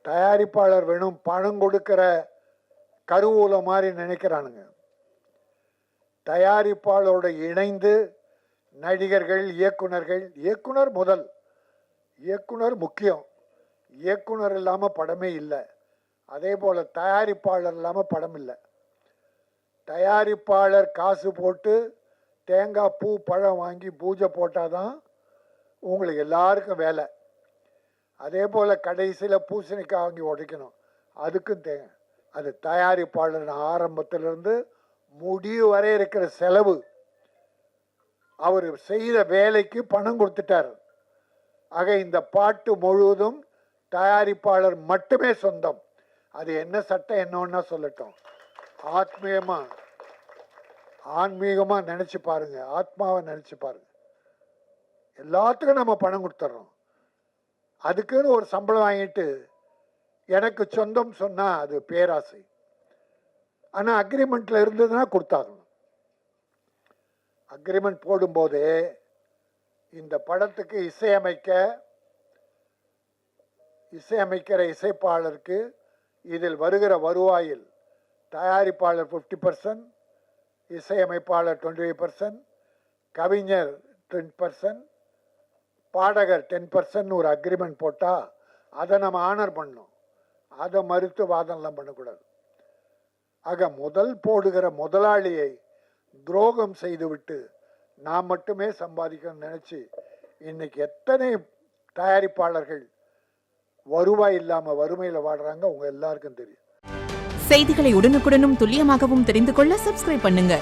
தயாரிப்பாளர் வேணும் பணம் கொடுக்கிற கருவூல மாதிரி நினைக்கிறானுங்க. தயாரிப்பாளரோட இணைந்து நடிகர்கள், இயக்குனர் முதல், இயக்குனர் முக்கியம். இயக்குனர் இல்லாமல் படமே இல்லை. அதே போல் தயாரிப்பாளர் இல்லாமல் படம் இல்லை. தயாரிப்பாளர் காசு போட்டு தேங்காய் பூ பழம் வாங்கி பூஜை போட்டால் தான் உங்களுக்கு எல்லாருக்கும் வேலை. அதே போல் கடைசியில் பூசணிக்காய் வாங்கி உடைக்கணும், அதுக்கும் தேங்க. அது தயாரிப்பாளர் ஆரம்பத்திலிருந்து முடிவு வரை இருக்கிற செலவு. அவர் செய்த வேலைக்கு பணம் கொடுத்துட்டார். ஆக இந்த பாட்டு முழுவதும் தயாரிப்பாளர் மட்டுமே சொந்தம். அது என்ன சட்டம் என்னன்னா சொல்லட்டும். ஆன்மீகமா நினைச்சு பாருங்க, ஆத்மாவை நினைச்சு பாருங்க. எல்லாத்துக்கும் நம்ம பணம் கொடுத்துட்றோம். அதுக்குன்னு ஒரு சம்பளம் வாங்கிட்டு எனக்கு சொந்தம் சொன்னா அது பேராசை. ஆனா அக்ரிமெண்ட்ல இருந்ததுன்னா கொடுத்தாகணும். அக்ரிமெண்ட் போடும்போது இந்த படத்துக்கு இசையமைக்கிற இசைப்பாளருக்கு இதில் வருகிற வருவாயில் தயாரிப்பாளர் 50%, இசையமைப்பாளர் 25%, கவிஞர் 10%, பாடகர் 10% ஒரு அக்ரிமெண்ட் போட்டால் அதை நம்ம ஆனர் பண்ணணும். அதை மறுத்து வாதம்லாம் பண்ணக்கூடாது. ஆக முதல் போடுகிற முதலாளியை துரோகம் செய்துவிட்டு நான் மட்டுமே சம்பாதிக்கணும்னு நினச்சி இன்னைக்கு எத்தனை தயாரிப்பாளர்கள் வருவாய் இல்லாமல் வறுமையில் வாடுறாங்க உங்கள் எல்லாருக்கும் தெரியும். செய்திகளை உடனுக்குடனும் துல்லியமாகவும் தெரிந்து கொள்ள சப்ஸ்கிரைப் பண்ணுங்க.